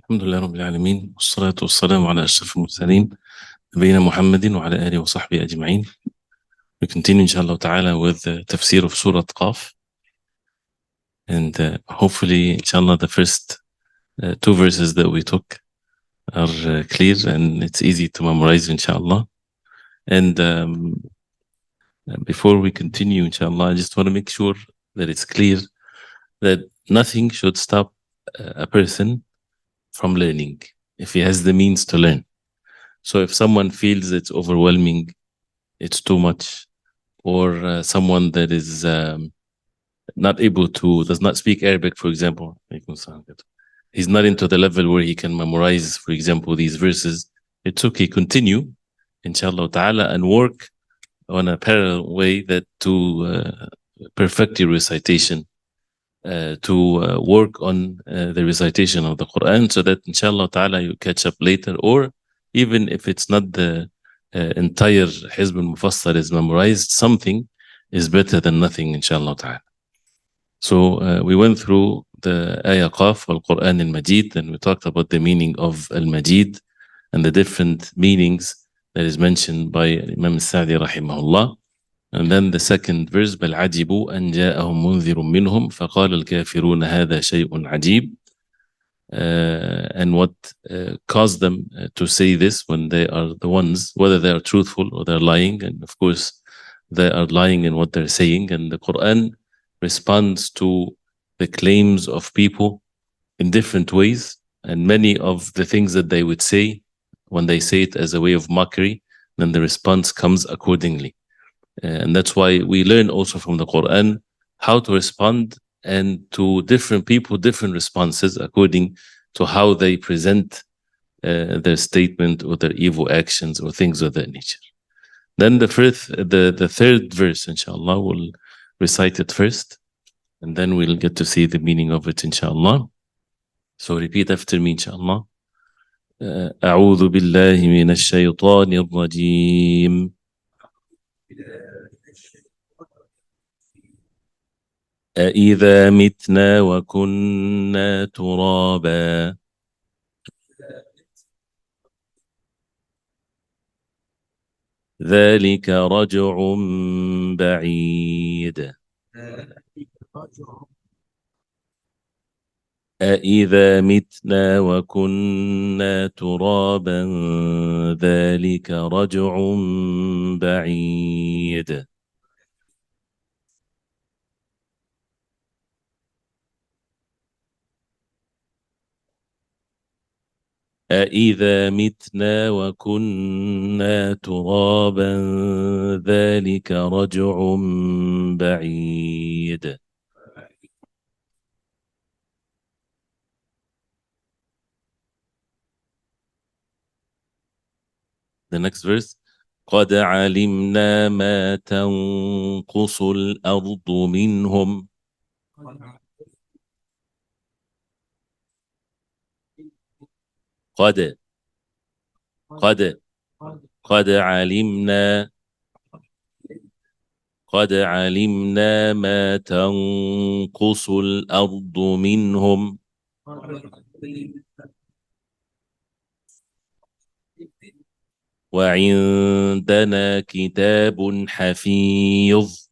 الحمد لله رب العالمين، والصلاة والسلام على أشرف المرسلين نبينا محمد وعلى آله وصحبه أجمعين. We continue inshallah ta'ala with the Tafseer of Surah Qaf, and hopefully inshallah the first two verses that we took are clear and it's easy to memorize inshallah. And before we continue inshallah, I just want to make sure that it's clear that nothing should stop a person from learning if he has the means to learn. So if someone feels it's overwhelming, it's too much, or someone that is not able to, does not speak Arabic, for example, he's not into the level where he can memorize, for example, these verses, it's okay, continue, inshallah ta'ala, and work on a parallel way that to perfect your recitation, to work on the recitation of the Quran, so that inshallah ta'ala you catch up later, or even if it's not the entire Hizb al-Mufassal is memorized, something is better than nothing, inshallah ta'ala. So we went through the Ayah Qaf al-Quran al-Majid, and we talked about the meaning of al-Majid and the different meanings that is mentioned by Imam al-Sa'di rahimahullah. And then the second verse, بَلْ عَجِبُوا أَنْ جَاءَهُمْ مُنذِرٌ مِّنْهُمْ فَقَالَ الْكَافِرُونَ هَذَا شَيْءٌ عَجِيبٌ. And what caused them to say this when they are the ones, whether they are truthful or they're lying, and of course they are lying in what they're saying, and the Quran responds to the claims of people in different ways, and many of the things that they would say, when they say it as a way of mockery, then the response comes accordingly. And that's why we learn also from the Quran how to respond, and to different people, different responses according to how they present their statement or their evil actions or things of that nature. Then the third verse, inshallah, we'll recite it first, and then we'll get to see the meaning of it, inshallah. So repeat after me, inshallah. أعوذ بالله من الشيطان الرجيم. أإذا متنا وكنا ترابا ذلك رجع بعيد. أإذا متنا وكنا ترابا ذلك رجع بعيد. أإذا متنا وكنا ترابا ذلك رجع بعيد. The next verse. قد علمنا ما تنقص الأرض منهم. قد علمنا ما تنقص الأرض منهم وعندنا كتاب حفيظ.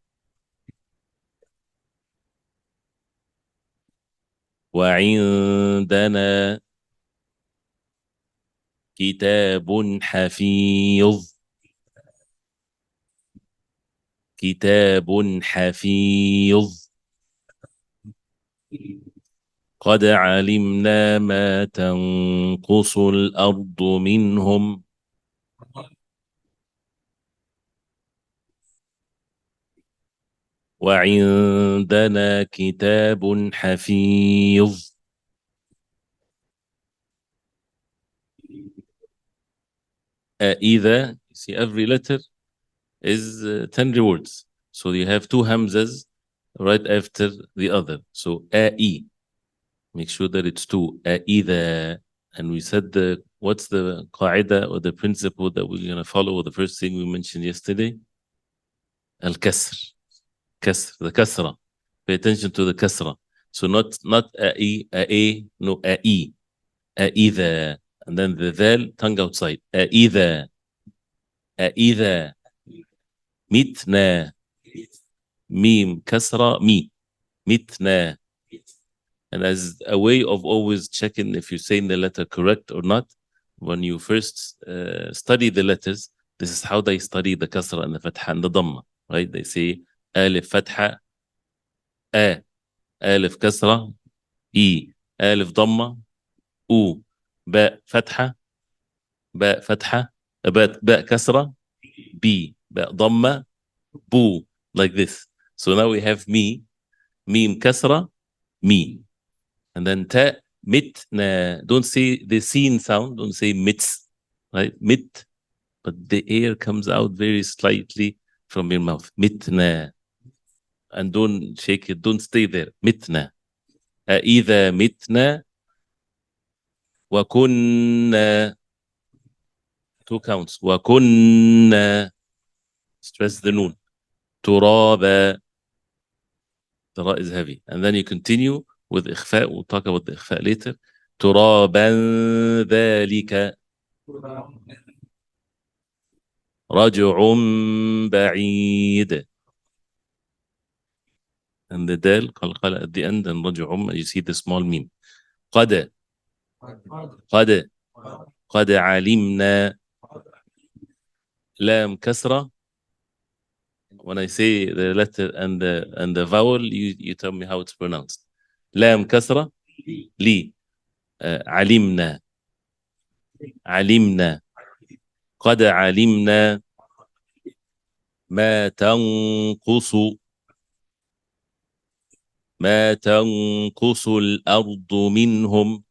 وعندنا كتاب حفيظ. كتاب حفيظ. قد علمنا ما تنقص الأرض منهم وعندنا كتاب حفيظ. إذا, you see every letter is 10 rewards. So you have two hamzas right after the other. So A-E. Make sure that it's two. إذا. And we said what's the qaida or the principle that we're going to follow? The first thing we mentioned yesterday. Al-Kasr. Kasr, the Kasra. Pay attention to the Kasra. So not A-E, A-A, no A-E. أإذا, and then the ذال tongue outside. أإذا, أإذا متنا, ميم كسرة مي, متنا. And as a way of always checking if you're saying the letter correct or not, when you first study the letters, this is how they study the kasra and the fatha and the dhamma, right? They say alif fatha, a, alif kasra, e, alif dhamma, u, ba fatha, ba fatha, ba kasra, b, ba dhamma, bu, like this. So now we have me, mim kasra, me. And then ta, mitna. Don't say the seen sound. Don't say mits, right? Mit, but the air comes out very slightly from your mouth. Mitna. And don't shake it. Don't stay there. Mitna. إذا متنا وكنا. 2 counts. وكنا. Stress the noon. ترابا. The ra is heavy. And then you continue with إخفاء. We'll talk about the إخفاء later. ترابا ذلك. رجع بعيد. And the dal قلقلة at the end, and رجع, you see the small meme. قد علمنا. لام كسرة. When I say the letter and the vowel, you tell me how it's pronounced. لام كسرة لي. علمنا. قد علمنا ما تنقص الأرض منهم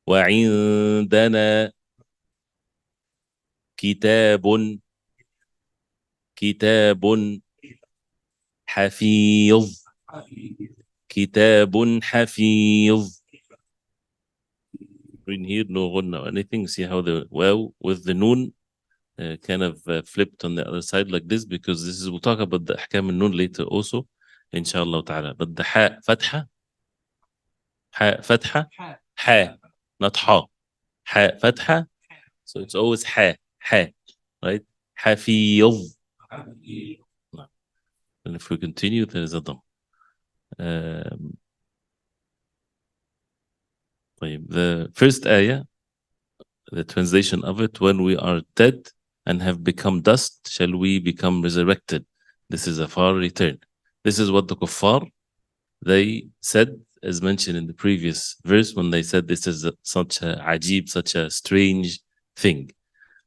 وعندنا كتاب حفيظ. In here, no ghunna or anything. See how the waw with the noon kind of flipped on the other side like this, because this is, we'll talk about the ahkam al-noon later also, inshallah ta'ala. But the ha fatha, not ha. Ha fatha, so it's always ha, right? Hafiz. And if we continue, there is a dam. The first ayah, the translation of it, when we are dead and have become dust, shall we become resurrected? This is a far return. This is what the kuffar, they said, as mentioned in the previous verse, when they said this is such a ajib, such a strange thing.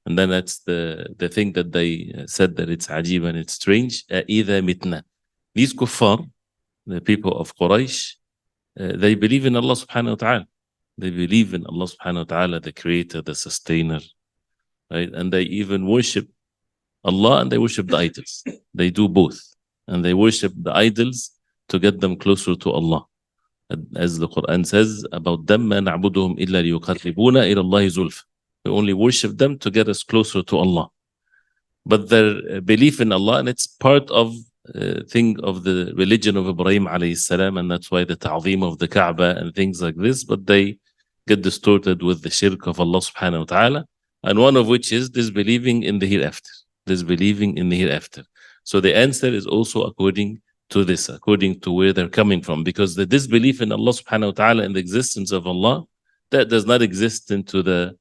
And then that's the thing that they said, that it's ajib and it's strange. إِذَا مِتْنَا. These kuffar, the people of Quraysh, they believe in Allah subhanahu wa ta'ala. They believe in Allah subhanahu wa ta'ala, the creator, the sustainer, right? And they even worship Allah and they worship the idols. They do both. And they worship the idols to get them closer to Allah. As the Quran says about them, مَا نَعْبُدُهُمْ إِلَّا لِيُقَرِّبُونَ إِلَى اللَّهِ زُلْفًا. We only worship them to get us closer to Allah. But their belief in Allah, and it's part of thing of the religion of Ibrahim alayhi salam, and that's why the ta'zeem of the Kaaba and things like this, but they get distorted with the shirk of Allah subhanahu wa ta'ala, and one of which is disbelieving in the hereafter. So the answer is also according to this, according to where they're coming from, because the disbelief in Allah subhanahu wa ta'ala and the existence of Allah, that does not exist into the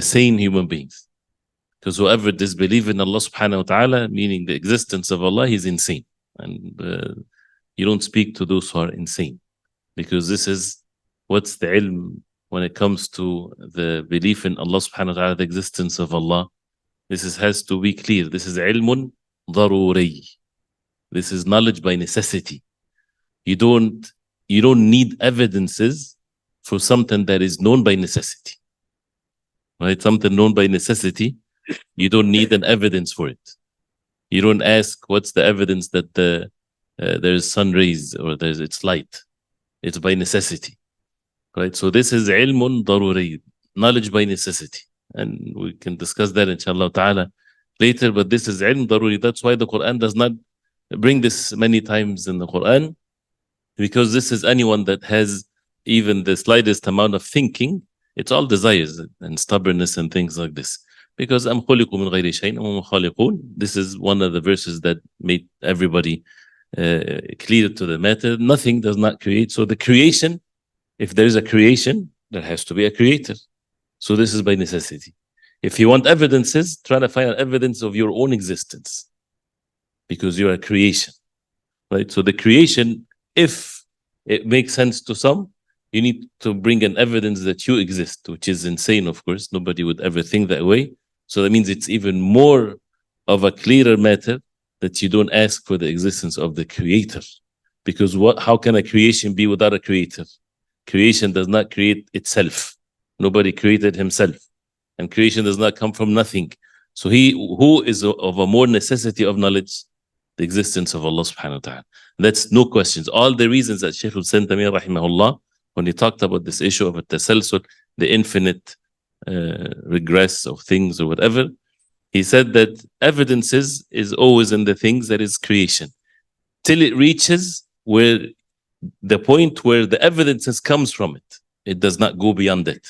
sane human beings. Because whoever disbelieves in Allah subhanahu wa ta'ala, meaning the existence of Allah, he's insane. And you don't speak to those who are insane. Because this is what's the ilm when it comes to the belief in Allah subhanahu wa ta'ala, the existence of Allah. This has to be clear. This is ilmun daruri. This is knowledge by necessity. You don't need evidences for something that is known by necessity. Right? Something known by necessity, you don't need an evidence for it. You don't ask what's the evidence that there's sun rays or it's light. It's by necessity. Right? So this is ilmun daruri, knowledge by necessity. And we can discuss that inshallah ta'ala later, but this is ilm daruri. That's why the Quran does not bring this many times in the Quran. Because this is anyone that has even the slightest amount of thinking, it's all desires and stubbornness and things like this. Because أَمْ خُلِقُوا مِنْ غَيْرِ شَيْءٍ وَهُمْ خَالِقُونَ. This is one of the verses that made everybody clear to the matter. Nothing does not create. So the creation, if there is a creation, there has to be a creator. So this is by necessity. If you want evidences, try to find evidence of your own existence, because you're a creation, right? So the creation, if it makes sense to some, you need to bring an evidence that you exist, which is insane, of course. Nobody would ever think that way. So that means it's even more of a clearer matter that you don't ask for the existence of the creator. Because how can a creation be without a creator? Creation does not create itself. Nobody created himself. And creation does not come from nothing. So who is of a more necessity of knowledge? The existence of Allah subhanahu wa ta'ala. That's no questions. All the reasons that Sheikh Hussein Tamir rahimahullah, when he talked about this issue of at-tasalsul, the infinite regress of things or whatever, he said that evidences is always in the things that is creation, till it reaches where the point where the evidences comes from it. It does not go beyond it.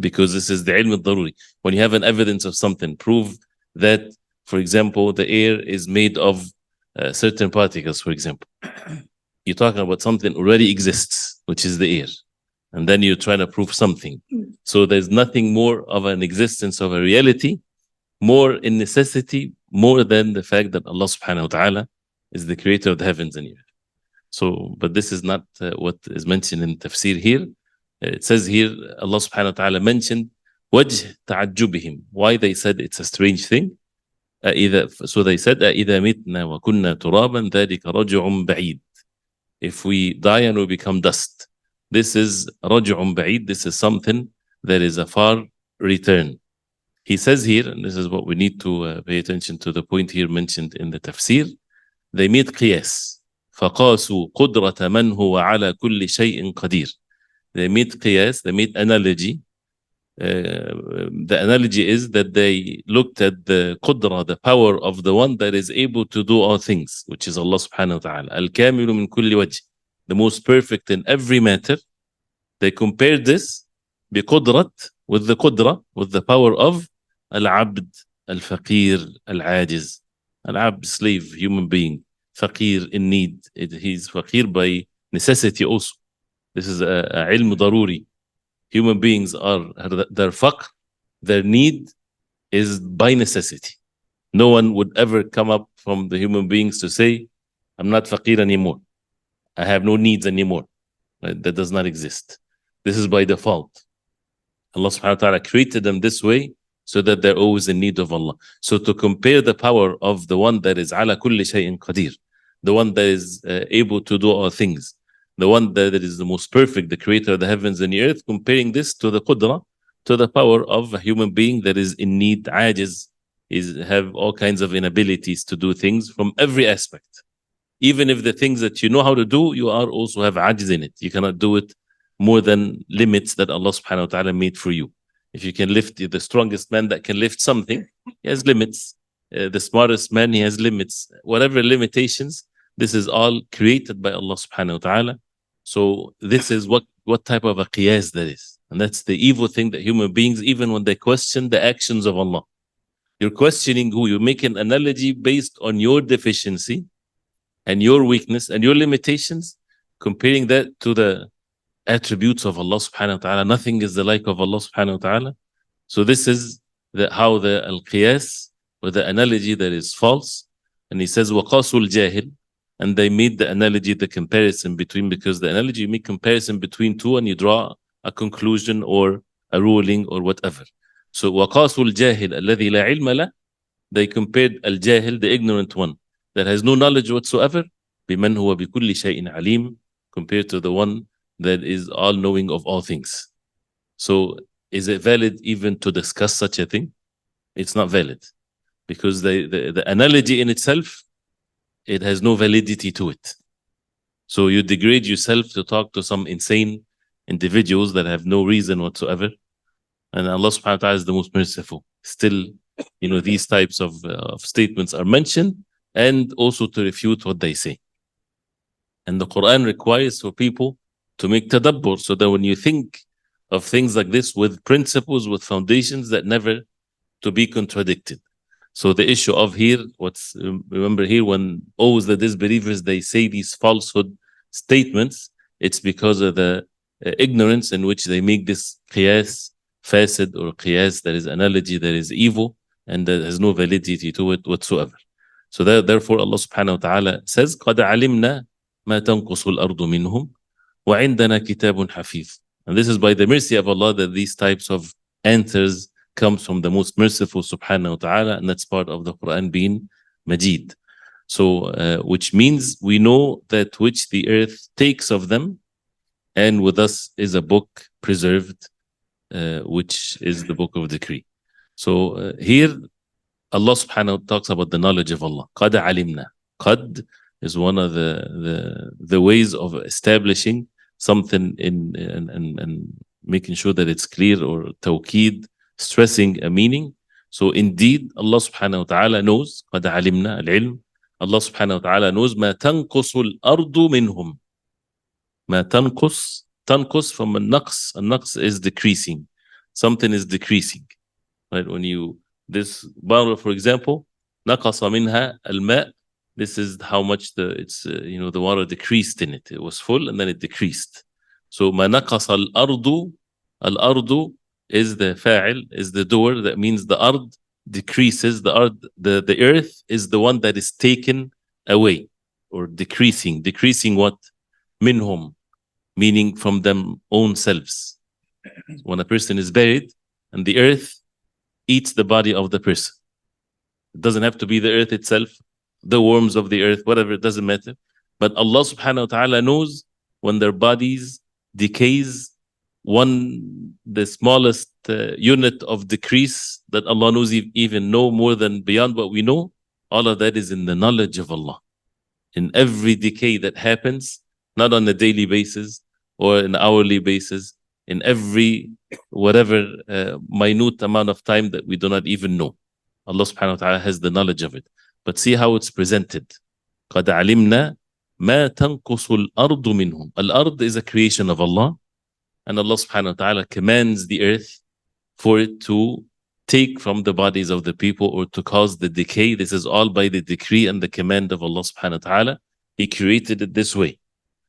Because this is the ilm al-daruri. When you have an evidence of something, prove that, for example, the air is made of certain particles, for example. You're talking about something already exists, which is the air. And then you're trying to prove something. So there's nothing more of an existence of a reality, more in necessity, more than the fact that Allah subhanahu wa ta'ala is the creator of the heavens and earth. So, but this is not what is mentioned in tafsir here. It says here, Allah subhanahu wa ta'ala mentioned wajh ta'ajjubihim. Why they said it's a strange thing. So they said, إِذَا مِتْنَا وَكُنَّا تُرَابًا ذَلِكَ رَجْعٌ بَعِيدٌ. If we die and we become dust, this is رَجْعٌ بَعِيد. This is something that is a far return. He says here, and this is what we need to pay attention to the point here mentioned in the tafsir, they made qiyas. فَقَاسُوا قُدْرَةَ مَنْ هُوَ عَلَى كُلِّ شَيْءٍ قَدِيرٌ. They made qiyas, they made analogy. The analogy is that they looked at the qudra, the power of the one that is able to do all things, which is Allah subhanahu wa ta'ala. Al-kamilu min kulli wajh, the most perfect in every matter. They compared this biqudrat, with the qudra, with the power of al-abd, al-faqir, al-ajiz. Al-abd, slave, human being. Faqir, in need. He's faqir by necessity also. This is a ilm daruri. Human beings are, their faqr, their need is by necessity. No one would ever come up from the human beings to say, I'm not faqir anymore. I have no needs anymore. Right? That does not exist. This is by default. Allah subhanahu wa ta'ala created them this way so that they're always in need of Allah. So to compare the power of the one that is ala kulli shay'in qadir, the one that is able to do all things, the one that is the most perfect, the creator of the heavens and the earth, comparing this to the qudra, to the power of a human being that is in need, ajiz, have all kinds of inabilities to do things from every aspect. Even if the things that you know how to do, you are also have ajiz in it. You cannot do it more than limits that Allah subhanahu wa ta'ala made for you. If you can lift, the strongest man that can lift something, he has limits. The smartest man, he has limits. Whatever limitations, this is all created by Allah subhanahu wa ta'ala. So this is what type of a qiyas that is. And that's the evil thing that human beings, even when they question the actions of Allah, you're questioning who? You make an analogy based on your deficiency and your weakness and your limitations, comparing that to the attributes of Allah subhanahu wa ta'ala. Nothing is the like of Allah subhanahu wa ta'ala. So this is how the al-qiyas, or the analogy that is false. And he says, وَقَاسُوا الْجَاهِلِ. And they made the analogy, the comparison between, because the analogy, you make comparison between two and you draw a conclusion or a ruling or whatever. So وَقَاسُوا الْجَاهِلِ الَّذِي لَا عِلْمَ لَهُ. They compared al-jahil, the ignorant one, that has no knowledge whatsoever, بِمَنْ هُوَ بِكُلِّ شَيْءٍ عَلِيمٍ, compared to the one that is all-knowing of all things. So is it valid even to discuss such a thing? It's not valid. Because the analogy in itself, it has no validity to it. So you degrade yourself to talk to some insane individuals that have no reason whatsoever. And Allah subhanahu wa ta'ala is the most merciful. Still, these types of statements are mentioned, and also to refute what they say. And the Quran requires for people to make tadabbur, so that when you think of things like this with principles, with foundations that never to be contradicted. So the issue of here, remember here, when always the disbelievers, they say these falsehood statements, it's because of the ignorance in which they make this qiyas fasid, or qiyas that is analogy that is evil and that has no validity to it whatsoever. So therefore Allah subhanahu wa ta'ala says, قَدْ عَلِمْنَا مَا تَنْقُصُ الْأَرْضُ مِنْهُمْ وَعِنْدَنَا كِتَابٌ حَفِيظٌ. And this is by the mercy of Allah that these types of answers comes from the most merciful subhanahu wa ta'ala, and that's part of the Quran being Majid. So which means we know that which the earth takes of them, and with us is a book preserved, which is the book of decree. So here Allah subhanahu wa ta'ala talks about the knowledge of Allah. قَدْ عَلِمْنَا. Qad is one of the ways of establishing something and making sure that it's clear, or tawqid, stressing a meaning. So indeed, Allah subhanahu wa ta'ala knows, قَدْ عَلِمْنَا الْعِلْم, Allah subhanahu wa ta'ala knows مَا تَنْقُصُ الْأَرْضُ مِنْهُمْ. مَا تنقص from a naqs is decreasing. Something is decreasing. Right? When this bottle, for example, نقص منها الماء, this is how much the water decreased in it. It was full and then it decreased. So ما نقص الأرض, الأرض is the fa'il, is the door. That means the ard decreases. The earth is the one that is taken away, or decreasing. Decreasing what? Minhum, meaning from them own selves. When a person is buried and the earth eats the body of the person, it doesn't have to be the earth itself, the worms of the earth, whatever, it doesn't matter. But Allah subhanahu wa ta'ala knows when their bodies decays, the smallest unit of decrease that Allah knows, even know more than beyond what we know. All of that is in the knowledge of Allah. In every decay that happens, not on a daily basis or an hourly basis, in every whatever minute amount of time that we do not even know, Allah subhanahu wa ta'ala has the knowledge of it. But see how it's presented. قَدْ عَلِمْنَا مَا تَنْقُصُ الْأَرْضُ مِنْهُمْ. Al-ard is a creation of Allah, and Allah subhanahu wa ta'ala commands the earth for it to take from the bodies of the people, or to cause the decay. This is all by the decree and the command of Allah subhanahu wa ta'ala. He created it this way.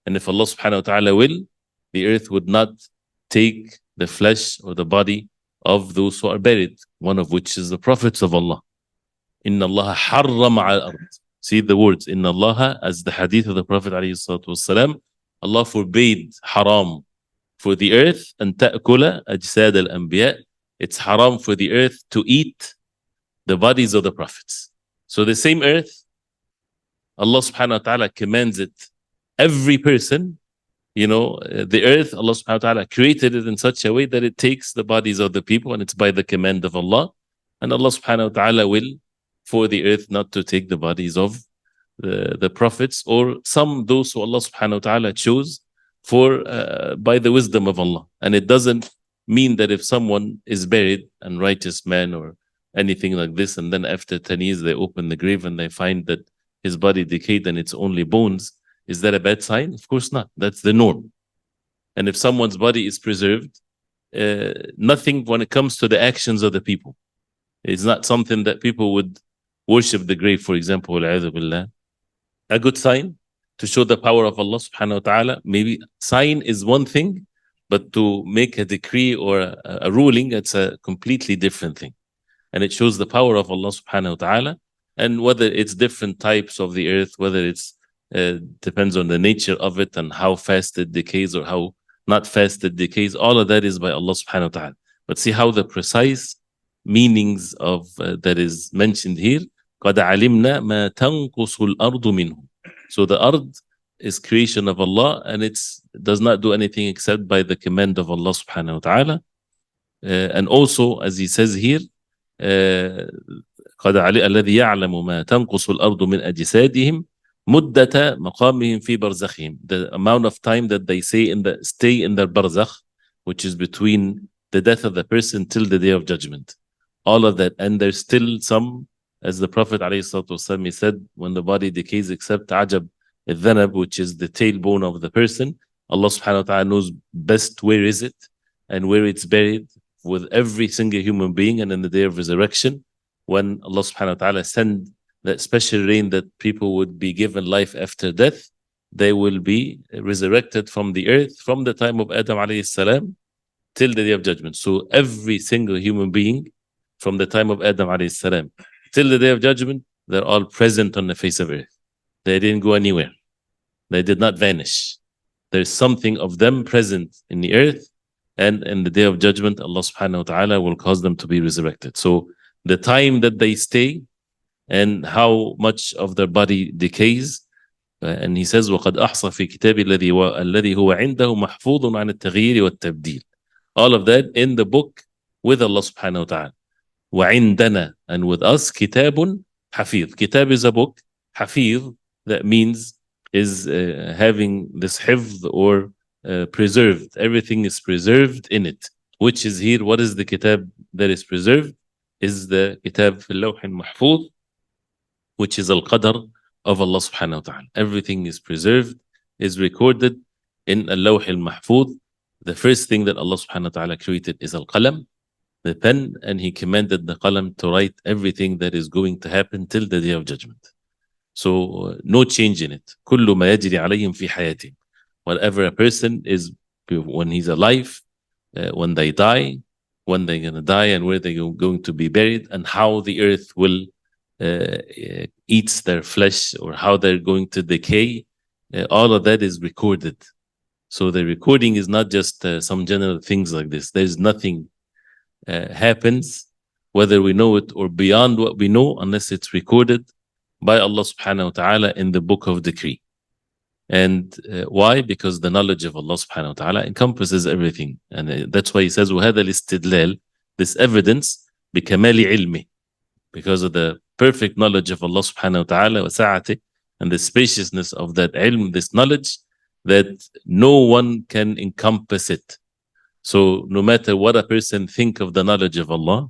And if Allah subhanahu wa ta'ala will, the earth would not take the flesh or the body of those who are buried, one of which is the prophets of Allah. Inna Allah harram al-ard. See the words, Inna Allah, as the hadith of the Prophet alayhi salatu wasalam, Allah forbade, haram, for the earth, and ta'kula ajsad al-anbiya. It's haram for the earth to eat the bodies of the prophets. So the same earth, Allah subhanahu wa ta'ala commands it. Every person, the earth, Allah subhanahu wa ta'ala created it in such a way that it takes the bodies of the people, and it's by the command of Allah. And Allah subhanahu wa ta'ala will for the earth not to take the bodies of the prophets, or those who Allah subhanahu wa ta'ala chose by the wisdom of Allah. And it doesn't mean that if someone is buried, and righteous man or anything like this, and then after 10 years they open the grave and they find that his body decayed and it's only bones, is that a bad sign? Of course not. That's the norm. And if someone's body is preserved, nothing when it comes to the actions of the people. It's not something that people would worship the grave, for example, a good sign to show the power of Allah subhanahu wa ta'ala. Maybe sign is one thing, but to make a decree or a ruling, it's a completely different thing. And it shows the power of Allah subhanahu wa ta'ala. And whether it's different types of the earth, whether it's depends on the nature of it and how fast it decays or how not fast it decays, all of that is by Allah subhanahu wa ta'ala. But see how the precise meanings of that is mentioned here. قَدْ عَلِمْنَا مَا تَنْقُصُ الْأَرْضُ مِنْهُ. So the ard is creation of Allah, and it does not do anything except by the command of Allah subhanahu wa ta'ala. And also, as he says here, قَدْ الَّذِي يَعْلَمُ مَا تَنْقُصُ الْأَرْضُ مِنْ أَجْسَادِهِمْ مُدَّةَ مَقَامِهِمْ فِي بَرْزَخِهِمْ. The amount of time that they stay in their barzakh, which is between the death of the person till the day of judgment. All of that. And there's still some, as the Prophet ﷺ said, when the body decays, except ajab, الذنب, which is the tailbone of the person, Allah subhanahu wa ta'ala knows best where is it and where it's buried with every single human being. And in the day of resurrection, when Allah subhanahu wa ta'ala send that special rain that people would be given life after death, they will be resurrected from the earth from the time of Adam alayhi salam till the day of judgment. So every single human being from the time of Adam alayhi salam till the day of judgment, they're all present on the face of earth. They didn't go anywhere. They did not vanish. There's something of them present in the earth, and in the day of judgment, Allah subhanahu wa ta'ala will cause them to be resurrected. So the time that they stay and how much of their body decays, and he says, وَقَدْ أَحْصَى فِي كِتَابِ الَّذِي هُوَ عِنْدَهُ مَحْفُوظٌ عَنِ التَّغْيِيرِ وَالتَّبْدِيلِ. All of that in the book with Allah subhanahu wa ta'ala. وَعِنْدَنَا, and with us, كِتَابٌ حَفِيظ. Kitab is a book. حَفِيظ, that means is having this hifz or preserved. Everything is preserved in it. Which is here, what is the kitab that is preserved? Is the kitab في اللوح المحفوظ, which is al-qadr of Allah subhanahu wa ta'ala. Everything is preserved, is recorded in al-lawh al-mahfuz. The first thing that Allah subhanahu wa ta'ala created is al-qalam, the pen, and he commanded the qalam to write everything that is going to happen till the day of judgment. So no change in it. كل ما يجري عليهم في حياتهم. Whatever a person is when he's alive, when they die, when they're going to die, and where they're going to be buried, and how the earth will eats their flesh, or how they're going to decay, all of that is recorded. So the recording is not just some general things like this. There's nothing happens, whether we know it or beyond what we know, unless it's recorded by Allah subhanahu wa ta'ala in the book of decree. And why? Because the knowledge of Allah subhanahu wa ta'ala encompasses everything. And that's why he says, وَهَذَا الْإِسْتِدْلَالِ, this evidence, بِكَمَالِ عِلْمِ, because of the perfect knowledge of Allah subhanahu wa ta'ala, وَسَعَتِهِ, and the spaciousness of that ilm, this knowledge, that no one can encompass it. So no matter what a person think of the knowledge of Allah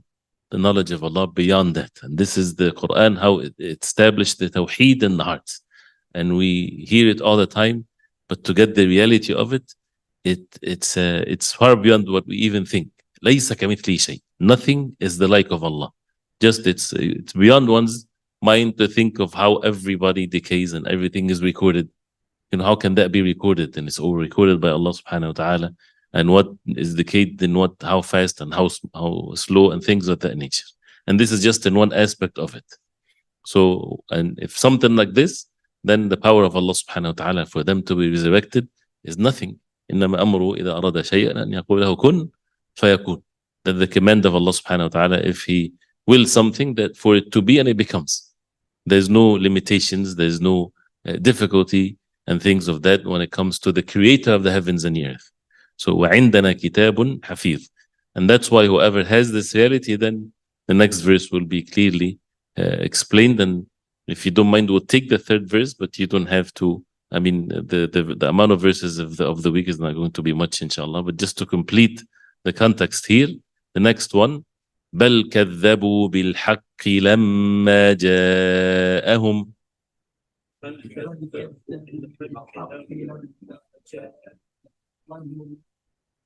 beyond that. And this is the Quran, how it established the tawheed in the hearts. And we hear it all the time, but to get the reality of it, it's far beyond what we even think. لَيْسَ كَمِثْلِهِ شَيْءٍ. Nothing is the like of Allah. Just it's beyond one's mind to think of how everybody decays and everything is recorded. How can that be recorded? And it's all recorded by Allah subhanahu wa ta'ala. And what is decayed in what, how fast and how slow, and things of that nature. And this is just in one aspect of it. So, and if something like this, then the power of Allah subhanahu wa ta'ala for them to be resurrected is nothing. إِنَّمَا أَمْرُهُ إِذَا أَرَادَ شَيْئًا أَنْ يَقُولَ لَهُ كُنْ فَيَكُونُ. That the command of Allah subhanahu wa ta'ala, if he wills something, that for it to be, and it becomes. There's no limitations, there's no difficulty and things of that when it comes to the creator of the heavens and the earth. So وَعِنْدَنَا كِتَابٌ حَفِيظٌ. And that's why whoever has this reality, then the next verse will be clearly explained. And if you don't mind, we'll take the third verse, but you don't have to. I mean, the amount of verses of the week is not going to be much, inshallah. But just to complete the context here, the next one, بَلْ كَذَّبُوا بِالْحَقِّ لَمَّا جَاءَهُمْ.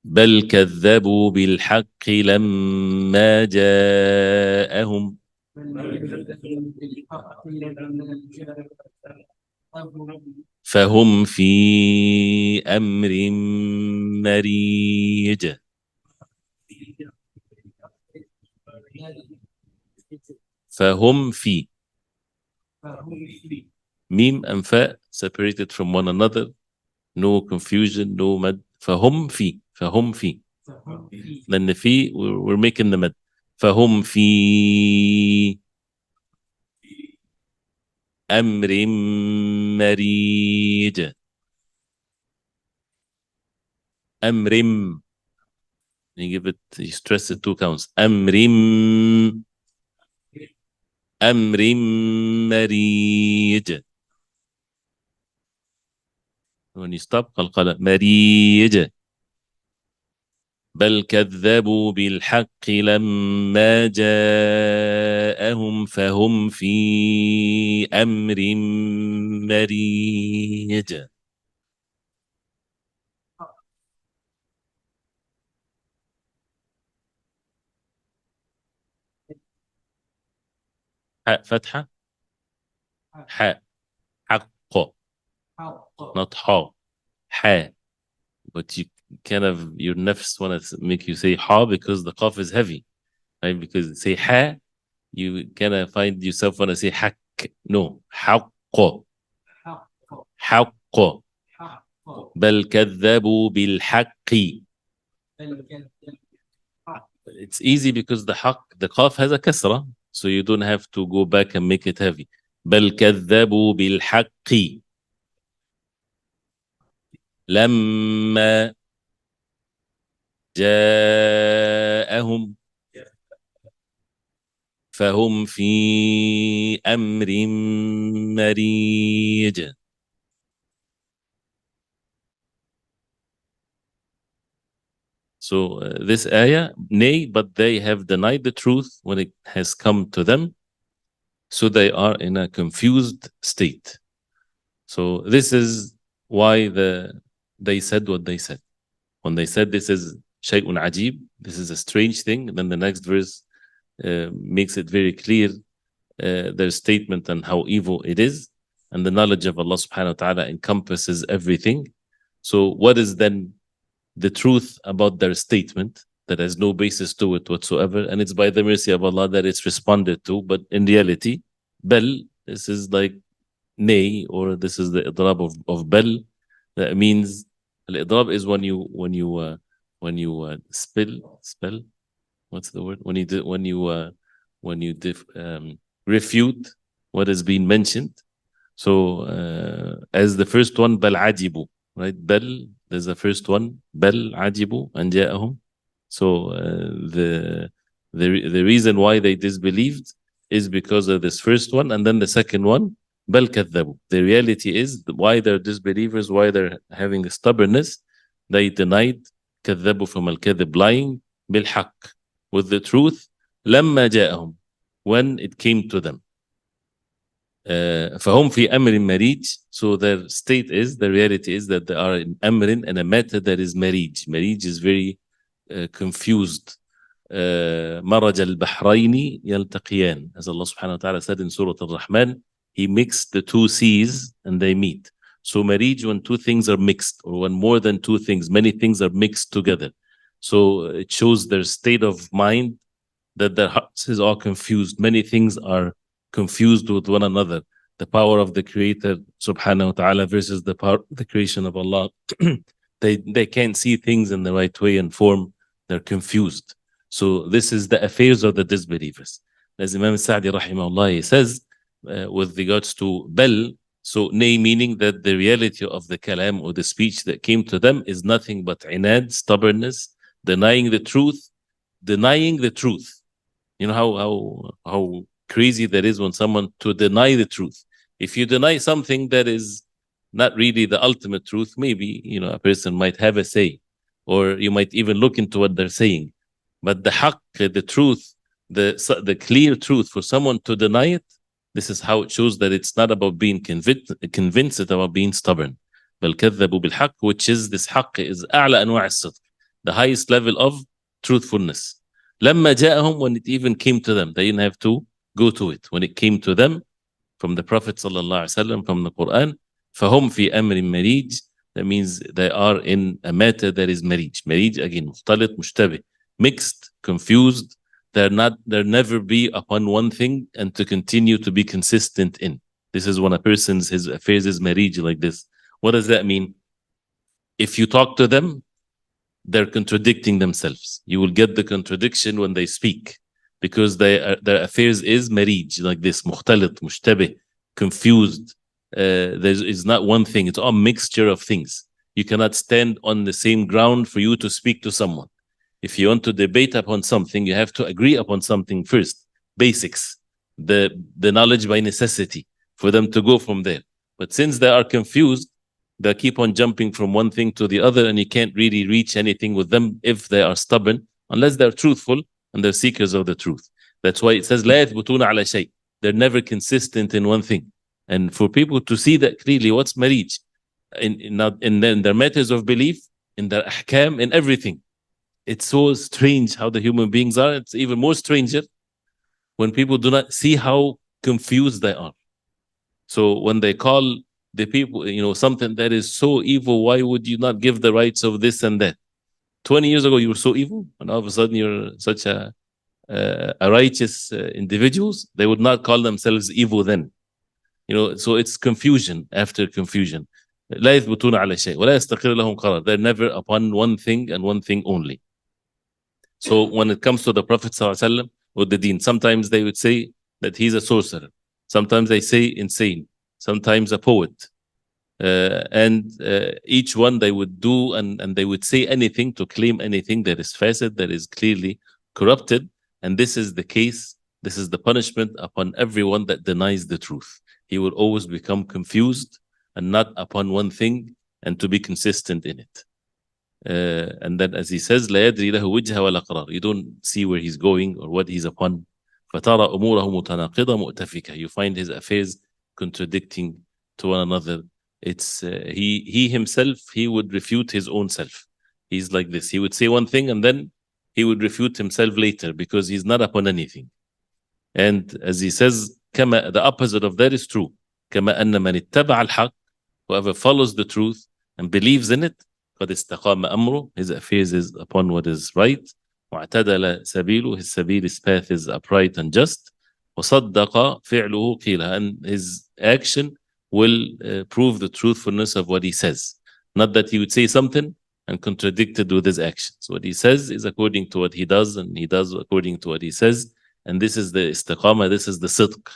بل كذبوا بالحق لما جاءهم فهم في أمر مريج. فهم في mim and fa separated from one another, no confusion, no mad. فهم في then the fi we're making the mad. فهم في أمر مريج. أمر, you give it, you stress it 2 counts. أمر مريج. When you stop, قلقلة مريج. بل كذبوا بالحق لما جاءهم فهم في أمر مريج. حاء فتحة، حاء، حق، not حاء، حاء. But you kind of, your nafs want to make you say ha because the qaf is heavy, right? Because say ha, you kind of find yourself want to say hak. No, حق، حق. بل كذبوا بالحق. It's easy because the haq, the qaf has a kasra, so you don't have to go back and make it heavy. بل كذبوا بالحق لما جاءهم فهم في أمر مريج. So this ayah, nay, but they have denied the truth when it has come to them, so they are in a confused state. So this is why they said what they said. When they said this is shay'un ajib, this is a strange thing, then the next verse makes it very clear their statement and how evil it is, and the knowledge of Allah subhanahu wa ta'ala encompasses everything. So what is then the truth about their statement that has no basis to it whatsoever, and it's by the mercy of Allah that it's responded to, but in reality, bel, this is like nay, or this is the idrab of bel. That means al-idrab is when you spell, what's the word, when you refute what has been mentioned. So as the first one, bal ajibu, right? Bal, there's the first one, bal ajibu an ja'ahum. So the reason why they disbelieved is because of this first one, and then the second one, bal kadhabu. The reality is why they're disbelievers, why they're having a stubbornness. They denied kadhabu from al-kadhib, lying, bil haqq, with the truth, lamma ja'ahum, when it came to them. فهم في أمر مريج. So their state is, the reality is that they are in amrin, and a matter that is marij. Marij is very confused. مرج البحرين يلتقيان, as Allah subhanahu wa ta'ala said in Surah Al-Rahman, He mixed the two seas and they meet. So marij, when two things are mixed, or when more than two things, many things are mixed together. So it shows their state of mind, that their hearts is all confused. Many things are confused with one another. The power of the Creator subhanahu wa ta'ala versus the power of the creation of Allah. They can't see things in the right way and form. They're confused. So this is the affairs of the disbelievers. As Imam Sa'di rahimahullah, he says, with regards to bel, so nay, meaning that the reality of the kalam or the speech that came to them is nothing but inad, stubbornness, denying the truth. You know how crazy that is when someone to deny the truth. If you deny something that is not really the ultimate truth, maybe, you know, a person might have a say, or you might even look into what they're saying. But the haqq, the truth, the clear truth, for someone to deny it, this is how it shows that it's not about being convinced, it's about being stubborn. بل كذبوا بالحق, which is, this haqq is أعلى أنواع الصدق, the highest level of truthfulness. لما جاءهم, when it even came to them, they didn't have to go to it. When it came to them from the Prophet sallallahu alaihi wasallam, from the Quran, فهم في أمر مريج, that means they are in a matter that is marij. Marij, again, مختلط, مشتبه, mixed, confused. They're never be upon one thing and to continue to be consistent in. This is when a person's, his affairs is marij, like this. What does that mean? If you talk to them, they're contradicting themselves. You will get the contradiction when they speak, because their affairs is marij, like this, mukhtalit, mushtabih, confused. There is not one thing, it's all mixture of things. You cannot stand on the same ground for you to speak to someone. If you want to debate upon something, you have to agree upon something first, basics, the knowledge by necessity, for them to go from there. But since they are confused, they keep on jumping from one thing to the other, and you can't really reach anything with them if they are stubborn, unless they're truthful and they're seekers of the truth. That's why it says لا يثبتون على شيء. They're never consistent in one thing. And for people to see that clearly, what's marriage? In their matters of belief, in their ahkam, in everything. It's so strange how the human beings are. It's even more stranger when people do not see how confused they are. So when they call the people, something that is so evil, why would you not give the rights of this and that? 20 years ago, you were so evil, and all of a sudden you're such a righteous individuals. They would not call themselves evil then. So it's confusion after confusion. لا يثبتون على شيء ولا يستقر لهم قرار. They're never upon one thing and one thing only. So when it comes to the Prophet ﷺ or the deen, sometimes they would say that he's a sorcerer. Sometimes they say insane. Sometimes a poet. And each one they would do and they would say anything to claim anything that is fasid, that is clearly corrupted. And this is the case. This is the punishment upon everyone that denies the truth. He will always become confused and not upon one thing and to be consistent in it. And then as he says, لا يدري له وجه ولا قرار. You don't see where he's going or what he's upon. فترى أموره متناقضة مؤتفكة. You find his affairs contradicting to one another. It's he himself, he would refute his own self. He's like this. He would say one thing and then he would refute himself later because he's not upon anything. And as he says, the opposite of that is true. كما أن من اتبع الحق, whoever follows the truth and believes in it, قد استقام أمره, his affairs is upon what is right. واعتدل سبيله, his سبيل, his path is upright and just. وصدق فعله قيلها, and his action will prove the truthfulness of what he says. Not that he would say something and contradict it with his actions. What he says is according to what he does, and he does according to what he says. And this is the istiqamah, this is the sidq.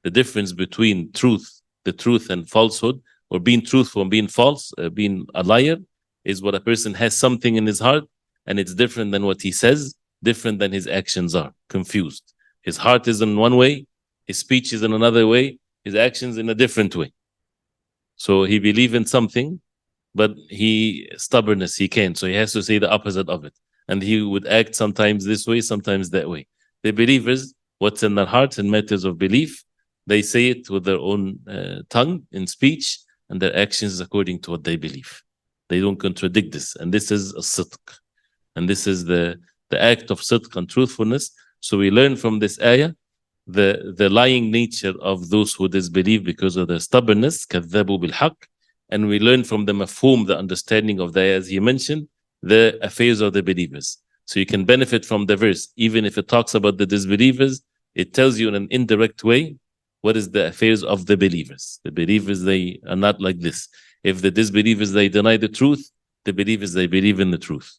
The difference between the truth and falsehood, or being truthful and being false, being a liar, is what a person has something in his heart, and it's different than what he says, different than his actions are, confused. His heart is in one way, his speech is in another way, his actions in a different way. So he believes in something, but stubbornness, he can't. So he has to say the opposite of it. And he would act sometimes this way, sometimes that way. The believers, what's in their hearts in matters of belief, they say it with their own tongue in speech, and their actions according to what they believe. They don't contradict this. And this is a sidq. And this is the act of sidq and truthfulness. So we learn from this ayah the lying nature of those who disbelieve because of their stubbornness, كذبوا بالحق. And we learn from the mafhum, the understanding of the ayah, as he mentioned, the affairs of the believers. So you can benefit from the verse. Even if it talks about the disbelievers, it tells you in an indirect way what is the affairs of the believers. The believers, they are not like this. If the disbelievers, they deny the truth, the believers, they believe in the truth.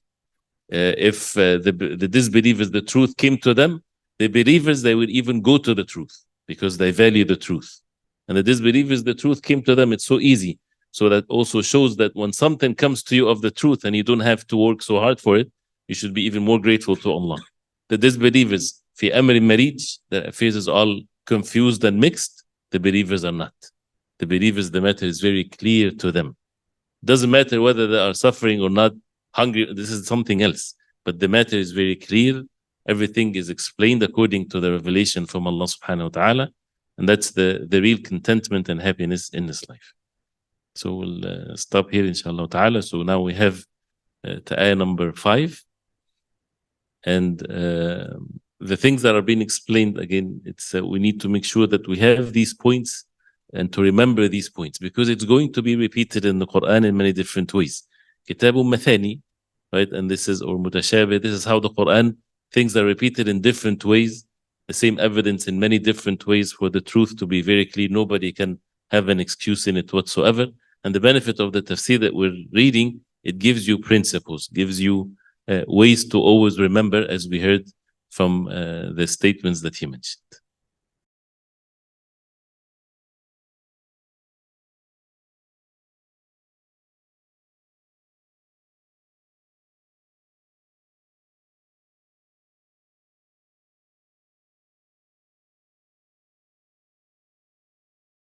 If the disbelievers, the truth came to them, the believers, they will even go to the truth because they value the truth. And the disbelievers, the truth came to them, it's so easy. So that also shows that when something comes to you of the truth and you don't have to work so hard for it, you should be even more grateful to Allah. The disbelievers, في أمر marriage, their affairs is all confused and mixed. The believers are not. The believers, the matter is very clear to them. Doesn't matter whether they are suffering or not, hungry, this is something else. But the matter is very clear. Everything is explained according to the revelation from Allah subhanahu wa ta'ala. And that's the real contentment and happiness in this life. So we'll stop here, inshallah ta'ala. So now we have to ayah number 5. And the things that are being explained, again, it's we need to make sure that we have these points and to remember these points, because it's going to be repeated in the Quran in many different ways. Kitabun Mathani, right? And this is, or Mutashabih, this is how the Quran, things are repeated in different ways, the same evidence in many different ways for the truth to be very clear. Nobody can have an excuse in it whatsoever. And the benefit of the tafsir that we're reading, it gives you principles, gives you ways to always remember, as we heard from the statements that he mentioned.